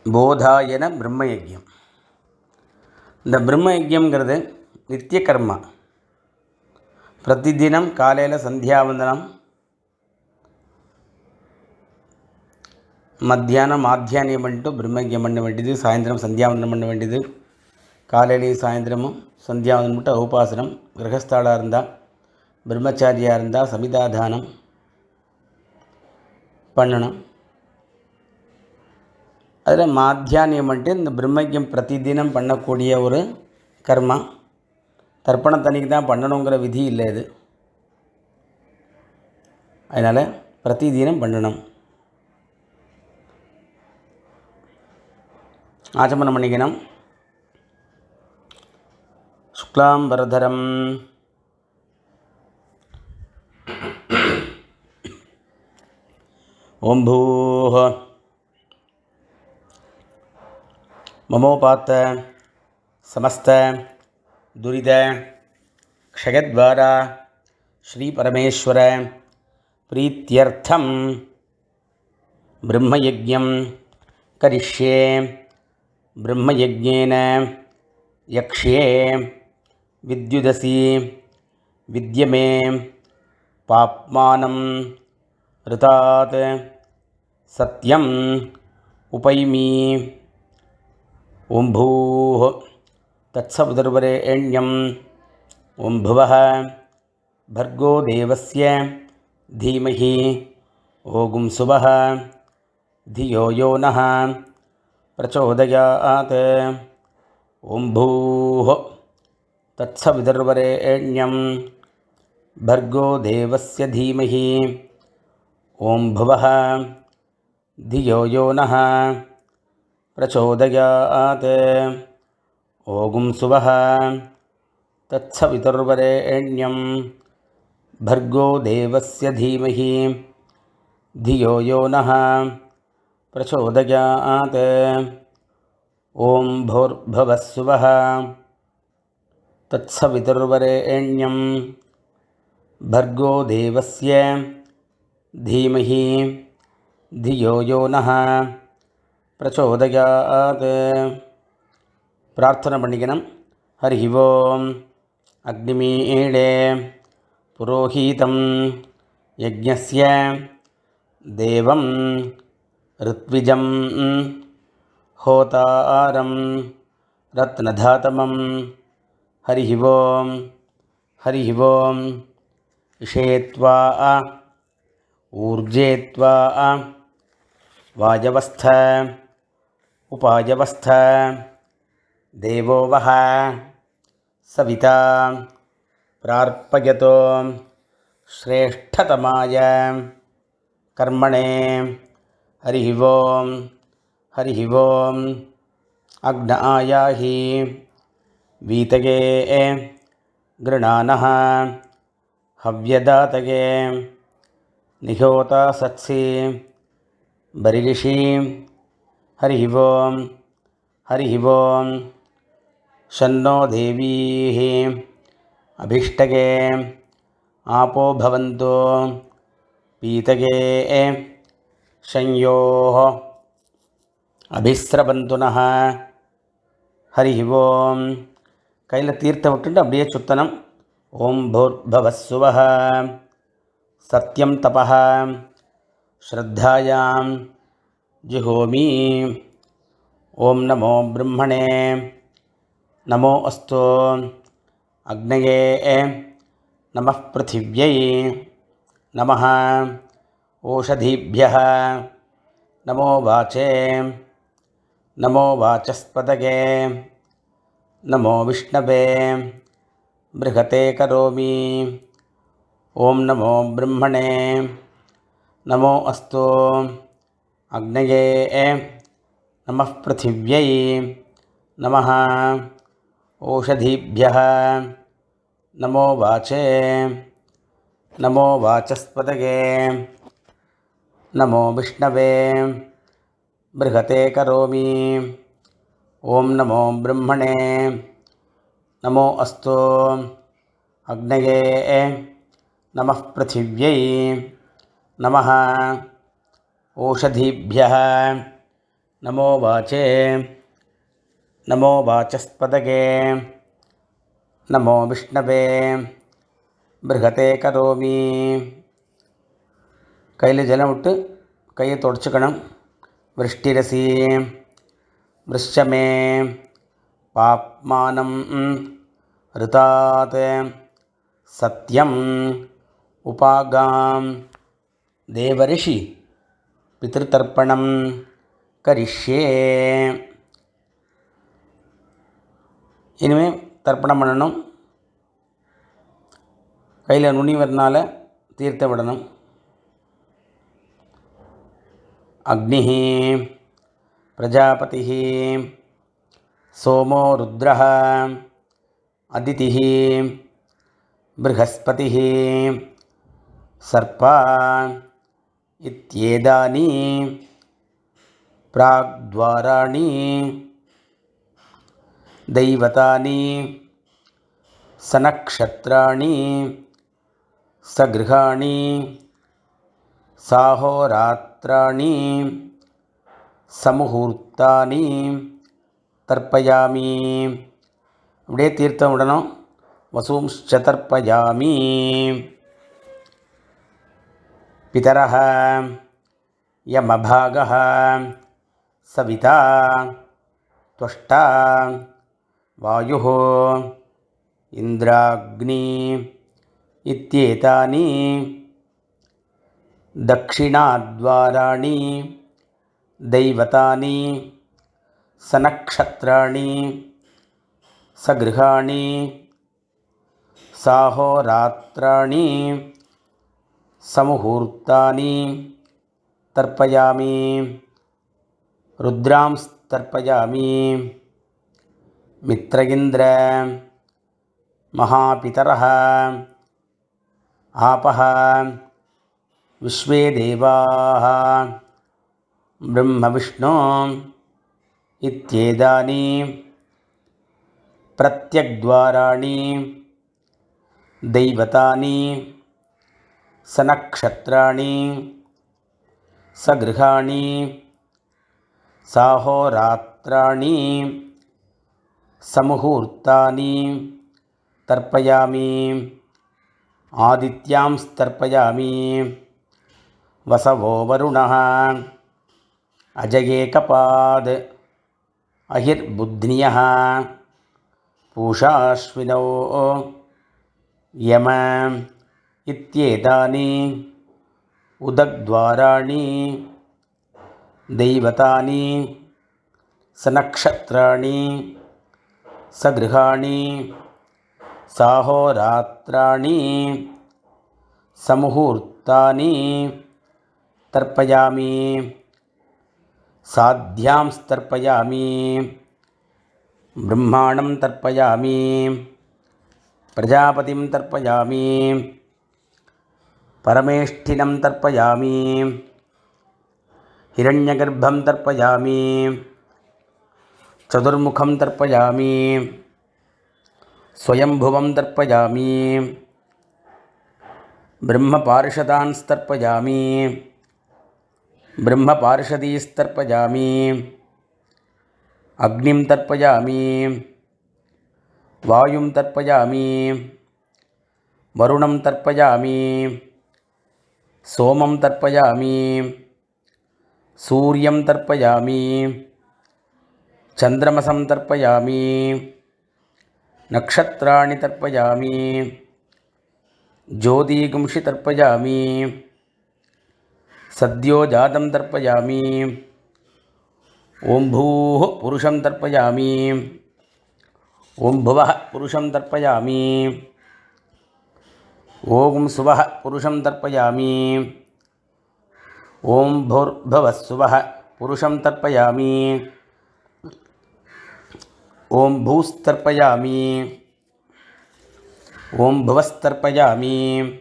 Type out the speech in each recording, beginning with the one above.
போதாயன பிரம்மயஜ்யம். இந்த பிரம்மயஜ்யம்ங்கிறது நித்திய கர்மா. பிரதிதினம் காலையில் சந்தியாவந்தனம், மத்தியானம் ஆத்தியானியம் பண்ணிட்டு பிரம்மயஜ்யம் பண்ண வேண்டியது, சாயந்தரம் சந்தியாவந்தனம் பண்ண வேண்டியது. காலையிலையும் சாயந்தரமும் சந்தியாவந்தனம் மட்டும் உபாசனம். கிரகஸ்தாளாக இருந்தால், பிரம்மச்சாரியாக இருந்தால் சமிதாதானம் பண்ணணும். அதில் மாத்தியானியம் பண்ணிட்டு இந்த பிரம்மயஜ்யம் பிரதிதினம் பண்ணக்கூடிய ஒரு கர்மா. தர்ப்பணத்தன்னைக்கு தான் பண்ணணுங்கிற விதி இல்லை இது. அதனால் பிரதிதினம் பண்ணணும். ஆச்சமனம் பண்ணிக்கணும். சுக்லாம் வரதரம் ஓம் பூஹ மமோபாத்த சமஸ்த துரித க்ஷயத்வாரா ஸ்ரீ பரமேஸ்வர பிரீத்யர்த்தம் பிரம்மயஜ்ஞம் கரிஷ்யே. பிரம்மயஜ்ஞேன யக்ஷ்யே வித்யுதசி வித்யமே பாப்மானம் ரிதாத் சத்யம் உபைமி. ஓம் பூஹ தத்சவிதுர்வரேண்யம் ஓம் புவः भर्गो देवस्य धीमहि ओगुं सुवः धियो यो नः प्रचोदयात्. ओं भूः तत्सवितुर्वरेण्यं भर्गो देवस्य धीमहि ओं भुवः धियो यो नः प्रचोदयात्. ओगुं सुवः तत्सवितुर्वरेण्यं भर्गो देवस्य धीमहि धियो यो नः प्रचोदयात्. ओं भूर्भुवः सुवः तत्सवितुर्वरेण्यं भर्गो देवस्य धीमहि धियो यो नः प्रचोदयात्. प्रार्थना பண்ணிக்கணும். हरि ओम अग्निमीळे पुरोहितं यज्ञस्य देवं ऋत्विजं होतारं रत्नधातमं. हरि ओम इषेत्वा ऊर्जेत्वा वायवस्थ उपायवस्थ देवो वः सविता प्रार्पयतो श्रेष्ठतमाय कर्मणे. हरि ओम अग्नायाहि वीतये गृणानः हव्यदातये निहोता सत्सि बरिषि. हरि ओम शन्नो देवीः अभिष्टगे आपो भवन्तु पीतगे संयोः अभिस्रवन्तु नः. हरि ओम கையில் தீர்த்த விட்டுட்டு அப்படியே சுத்தனம். ஓம் பூர்புவः சுவः சத்யம் தபः ஸ்ரத்தாயாம் ஜுஹோமி. ஓம் நமோ பிரம்மணே नमो अस्तु अग्नये नमः पृथिव्यै नमः ओषधीभ्यः नमो वाचे नमो वाचस्पतये नमो विष्णवे बृहते करोमि. ओं नमो ब्रह्मणे नमो अस्तु अग्नये नमः पृथिव्यै नमः ओषधीभ्यः नमो वाचे नमो वाचस्पतये नमो विष्णवे बृहते करोमि. ओं नमो ब्रह्मणे नमो अस्तु अग्नये नमः पृथिव्यै नमः ओषधीभ्यः नमो वाचे नमो वाचस्पदगे नमो विष्णवे बृहते करोमि கையில் ஜலம் விட்டு கையை தொடச்சிக்கணும். விருஷ்டிரசி விருஷமே பாப்மானம் ரிதாத் சத்யம் உபாகாம் தேவரிஷி பித்ருதர்ப்பணம் கரிஷ்யே. இனிமேல் தர்ப்பணம் பண்ணணும். கையில் நுனி வரனால தீர்த்த விடணும். अग्निः प्रजापतिः सोमो रुद्रः अदितिः बृहस्पतिः सर्पा इत्येतानि प्राग्द्वाराणि दैवतानि सनक्षत्राणि सगृहाणि साहोरात्राणि समुहूर्तानि तर्पयामि. அப்படியே தீர்த்தம் விடணும். வசூம்ச்ச தர்ப்பயாமி. பிதரः யமபாகः சவிதா त्वष्टा वायुः इन्द्राग्नि इत्येतानि दक्षिणाद्वाराणि दैवतानि सनक्षत्राणि सगृहाणि साहोरात्राणि समुहूर्तानि तर्पयामि. रुद्रांस्तर्पयामि. मित्र इन्द्र महापितरः आपः विश्वे देवाः ब्रह्म विष्णु इत्येतानि प्रत्यग्द्वाराणि दैवतानि सनक्षत्राणि सगृहाणि साहोरात्राणि समुहूर्तानि तर्पयामि. आदित्यांस्तर्पयामि. वसवो वरुणः अजयेकपाद् अहिर्बुध्न्यः पूषाश्विनौ यम इत्येतानि उदग्द्वाराणि दैवतानि सनक्षत्राणि सगृहाणि साहोरात्राणि समुहूर्तानि तर्पयामि. साध्यांस्तर्पयामि. ब्रह्माणं तर्पयामि. प्रजापतिं तर्पयामि. परमेष्ठिनं तर्पयामि. हिरण्यगर्भं तर्पयामि. चतुर्मुखं तर्पयामि. स्वयंभुवं तर्पयामि. ब्रह्मपार्षदांस्तर्पयामि. ब्रह्मपार्षदीस्तर्पयामि. अग्निं तर्पयामि. वायुं तर्पयामि. वरुणं तर्पयामि. सोमं तर्पयामि. सूर्यं तर्पयामि. चन्द्रमसं तर्पयामि. नक्षत्राणि तर्पयामि. ज्योतिगुंषि तर्पयामि. सद्योजातं तर्पयामि. ओं भूः पुरुषं तर्पयामि. ओं भुवः पुरुषं तर्पयामि. ओं सुवः पुरुषं तर्पयामि. ओं भूर्भुवः सुवः पुरुषं तर्पयामि. ओं भूस्तर्पयामि. ओं भुवस्तर्पयामि.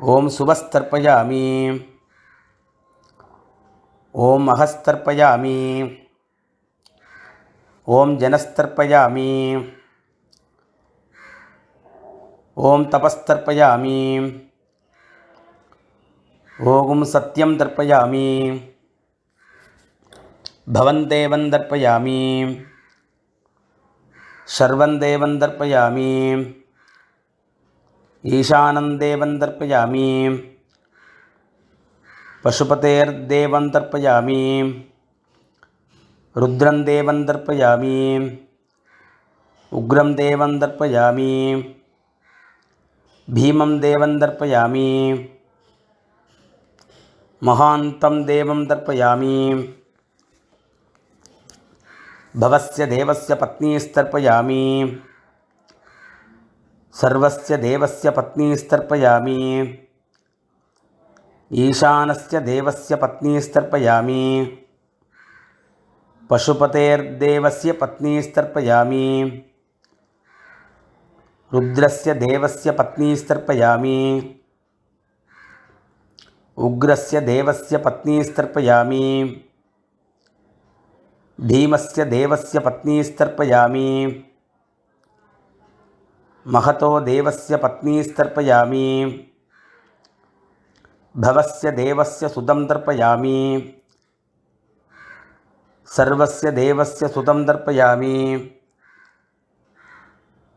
ओं सुवस्तर्पयामि. ओं अहस्तर्पयामि. ओं जनस्तर्पयामि. ओं तपस्तर्पयामि. ओं सत्यं तर्पयामि. भवन्देवं दर्पयामि, शर्वं देवं दर्पयामि, ईशानं देवं दर्पयामि, पशुपतेर्देवं दर्पयामि, रुद्रं देवं दर्पयामि, उग्रं देवं दर्पयामि, भीमं देवं दर्पयामि, महान्तं देवं दर्पयामि, भवस्य देवस्य पत्नीस्तर्पयामि, सर्वस्य देवस्य पत्नीस्तर्पयामि, ईशानस्य देवस्य पत्नीस्तर्पयामि, पशुपतेर्देवस्य पत्नीस्तर्पयामि, रुद्रस्य देवस्य पत्नीस्तर्पयामि, उग्रस्य देवस्य पत्नीस्तर्पयामि, भीमस्य देवस्य पत्नीस्तर्पयामि, महतो देवस्य पत्नीस्तर्पयामि, भवस्य देवस्य सुतं दर्पयामि, सर्वस्य देवस्य सुतं दर्पयामि,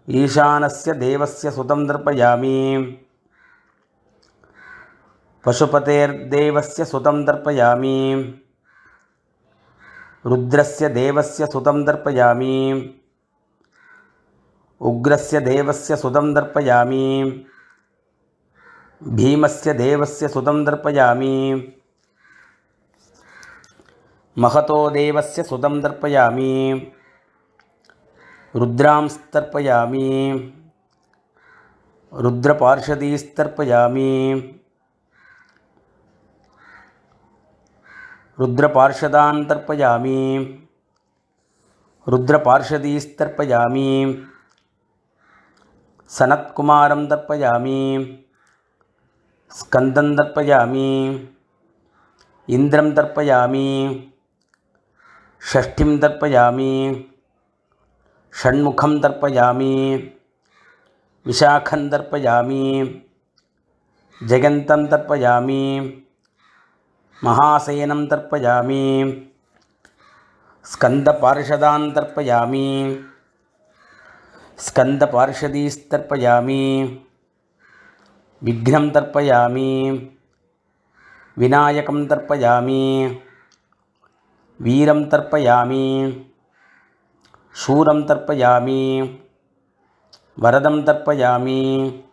ईशानस्य देवस्य सुतं दर्पयामि, पशुपतेर्देवस्य सुतं दर्पयामि, रुद्रस्य देवस्य सुतं दर्पयामि, उग्रस्य देवस्य सुतं दर्पयामि, भीमस्य देवस्य सुतं दर्पयामि, महतो देवस्य सुतं दर्पयामि, रुद्रांस्तर्पयामि, रुद्रपार्षदीस्तर्पयामि, रुद्रपार्षदान् तर्पयामि, रुद्रपार्षदीस्तर्पयामि, सनत्कुमारं तर्पयामि, स्कन्दं तर्पयामि, इन्द्रं तर्पयामि, षष्ठीं तर्पयामि, षण्मुखं तर्पयामि, विशाखं तर्पयामि, जयन्तं तर्पयामि, महासेनं तर्पयामि, स्कन्दपार्षदान् तर्पयामि, स्कन्दपार्षदीस्तर्पयामि, विघ्नं तर्पयामि, विनायकं तर्पयामि, वीरं तर्पयामि, शूरं तर्पयामि, वरदं तर्पयामि,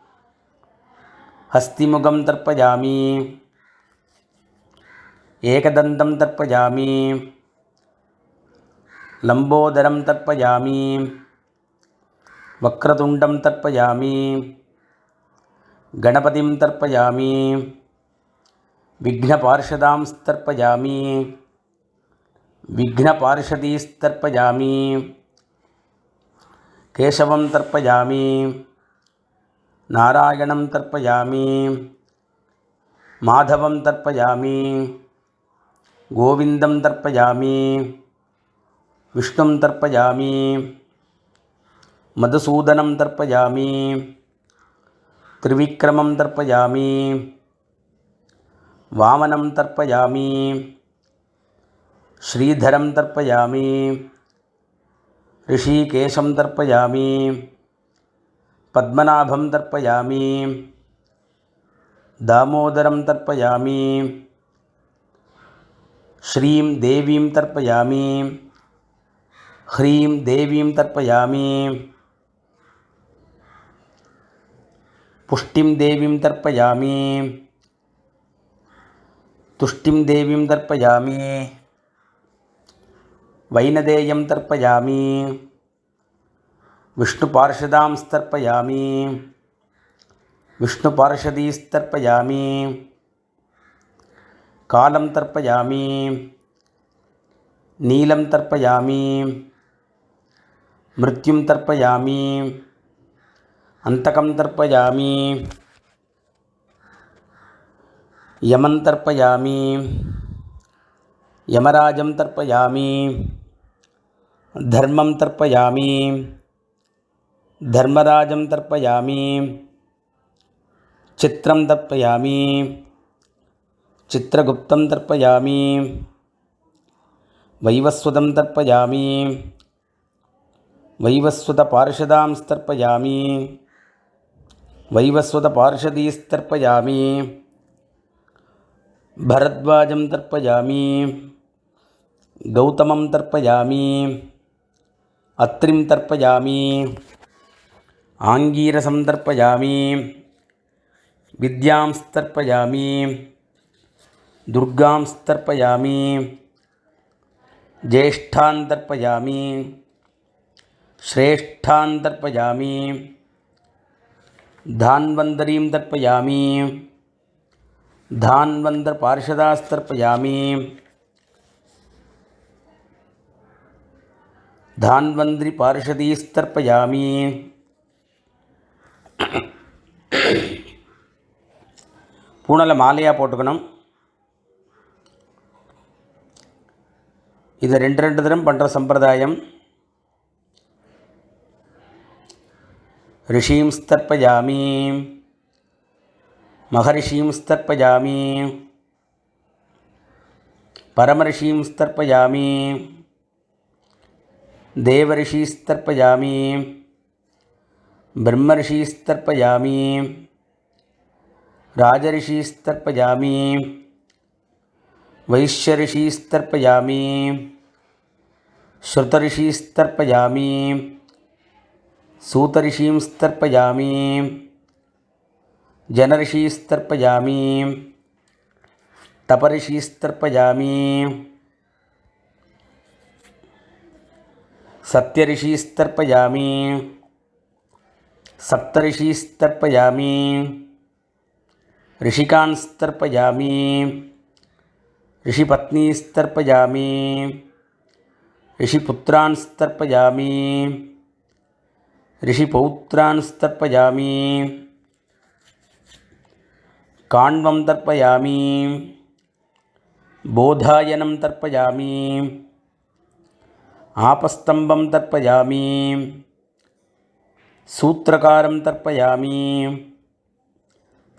हस्तिमुखं तर्पयामि, एकदन्तं तर्पयामि, लम्बोदरं तर्पयामि, वक्रतुण्डं तर्पयामि, गणपतिं तर्पयामि, विघ्नपार्षदांस्तर्पयामि, विघ्नपार्षदीस्तर्पयामि, केशवं तर्पयामि, नारायणं तर्पयामि, माधवं तर्पयामि, गोविन्दं तर्पयामि, विष्णुं तर्पयामि, मधुसूदनं तर्पयामि, त्रिविक्रमं तर्पयामि, वामनं तर्पयामि, श्रीधरं तर्पयामि, ऋषिकेशं तर्पयामि, पद्मनाभं तर्पयामि, दामोदरं तर्पयामि, श्रीं देवीं तर्पयामि, ह्रीं देवीं तर्पयामि, पुष्टिं देवीं तर्पयामि, तुष्टिं देवीं तर्पयामि, वैनदेयं तर्पयामि, विष्णुपार्षदांस्तर्पयामि, विष्णुपार्षदीस्तर्पयामि, कालं तर्पयामि, नीलं तर्पयामि, मृत्युं तर्पयामि, अंतकं तर्पयामि, यमं तर्पयामि, यमराजं तर्पयामि, धर्मं तर्पयामि, धर्मराजं तर्पयामि, चित्रं तर्पयामि, चित्रगुप्तं तर्पयामि, वैवस्वतं तर्पयामि वैवस्वतपार्षदांस्तर्पयामि वैवस्वतपार्षदीस्तर्पयामि भरद्वाजं तर्पयामि गौतमं तर्पयामि अत्रिं तर्पयामि आङ्गीरसं तर्पयामि विद्यांस्तर्पयामि दुर्गांस्तर्पयामि ज्येष्ठान् तर्पयामि श्रेष्ठान् तर्पयामि धान्वन्तरीं तर्पयामि धान्वन्तरपार्षदास्तर्पयामि धान्वन्तरिपार्षदीस्तर्पयामि பூனலை மாலையாக போட்டுக்கணும். இது 2 தரம் பண்ணுற சம்பிரதாயம். ऋषींस्तर्पयामि महर्षींस्तर्पयामि परमर्षींस्तर्पयामि देवर्षीस्तर्पयामि ब्रह्मर्षीस्तर्पयामि राजर्षीस्तर्पयामि वैश्यर्षीस्तर्पयामि श्रुतर्षीस्तर्पयामि सूतर्षींस्तर्पयामि जनर्षीस्तर्पयामि तपर्षीस्तर्पयामि सत्यर्षीस्तर्पयामि सप्तर्षीस्तर्पयामि ऋषिकांस्तर्पयामि ऋषिपत्नीस्तर्पयामि ऋषिपुत्रांस्तर्पयामि ऋषिपौत्रांस्तर्पयामि काण्वं तर्पयामि बोधायनं तर्पयामि आपस्तम्भं तर्पयामि सूत्रकारं तर्पयामि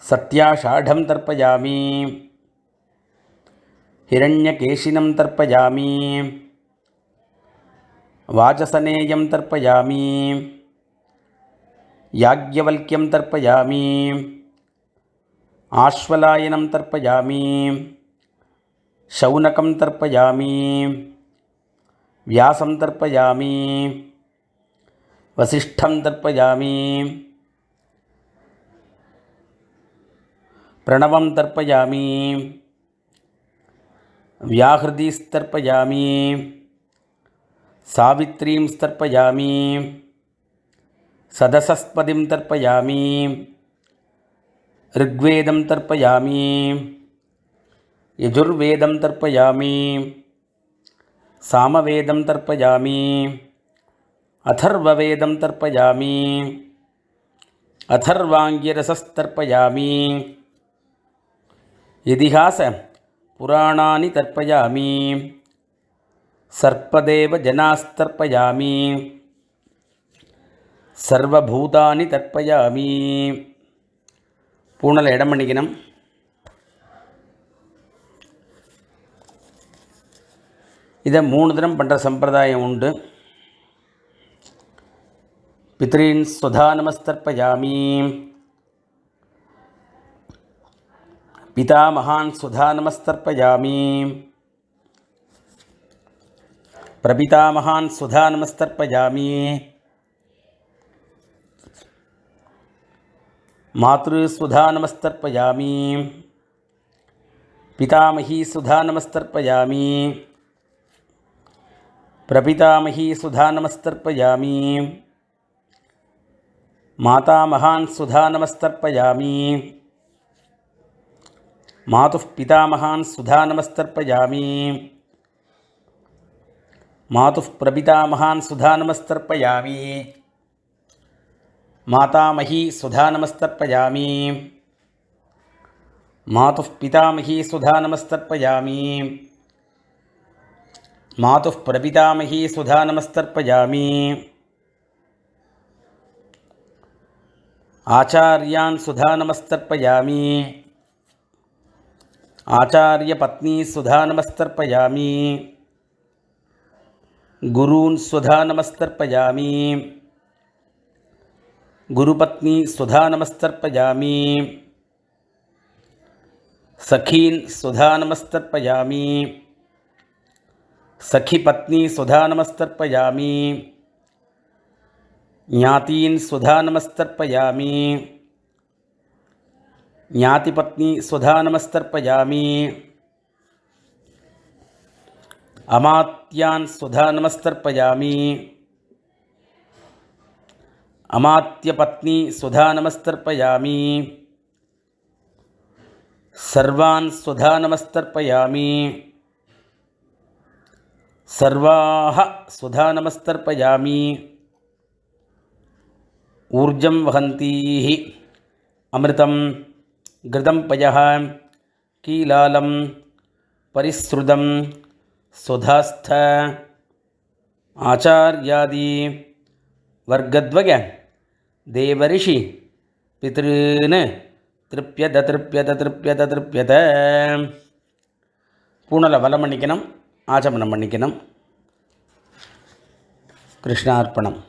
सत्याषाढं तर्पयामि हिरण्यकेशिनं तर्पयामि वाचसनेयं तर्पयामि याज्ञवल्क्यं तर्पयामि आश्वलायनं तर्पयामि शौनकं तर्पयामि व्यासं तर्पयामि वसिष्ठं तर्पयामि प्रणवं तर्पयामि व्याहृदिस्तर्पयामि सावित्रीं तर्पयामि सदसस्पतिं तर्पयामि ऋग्वेदं तर्पयामि यजुर्वेदं तर्पयामि सामवेदं तर्पयामि अथर्ववेदं तर्पयामि अथर्वाङ्गिरसस्तर्पयामि इतिहास पुराणानि तर्पयामि सर्पदेव जनास्तर्पयामि सर्वभूतानि तर्पयामि பூனலை இடம் பண்ணிக்கணும். இதை 3 தரம் பண்ணுற சம்பிரதாயம் உண்டு. பித்ரீன் சுதா நமஸ்தர்ப்பயாமி पितामहान् सुधा नमस्तर्पयामि प्रपितामहान् सुधा नमस्तर्पयामि मातृसुधा नमस्तर्पयामि पितामही सुधा नमस्तर्पयामि प्रपितामही सुधा नमस्तर्पयामि मातामहान् सुधा नमस्तर्पयामि मातुः पितामहान् सुधा नमस्तर्पयामि मातुः प्रपितामहान् सुधा नमस्तर्पयामि मातामही सुधा नमस्तर्पयामि मातुः पितामही सुधा नमस्तर्पयामि मातुः प्रपितामही सुधा नमस्तर्पयामि आचार्यान् सुधा नमस्तर्पयामि आचार्यपत्नी सुधा नमस्तर्पयामि गुरून् स्वधा नमस्तर्पयामि, गुरुपत्नी स्वधा नमस्तर्पयामि, सखीन् स्वधा नमस्तर्पयामि, सखीपत्नी स्वधा नमस्तर्पयामि, ज्ञातीन् स्वधा नमस्तर्पयामि, ज्ञातिपत्नी स्वधा नमस्तर्पयामि, अमात्यान् स्वधा नमस्तर्पयामि, अमात्यपत्नी स्वधा नमस्तर्पयामि, सर्वान् स्वधा नमस्तर्पयामि, सर्वाः स्वधा नमस्तर्पयामि, ऊर्जं वहन्तीः अमृतं घृतं पयः कीलालं परिसृतं स्वधास्थ आचार्यादि वर्गद्वय देवऋषि पितॄन् तृप्यत तृप्यत तृप्यत तृप्यत. பூணலை வலம் பண்ணிக்கணும், ஆச்சமனம் பண்ணிக்கணும். கிருஷ்ணார்ப்பணம்.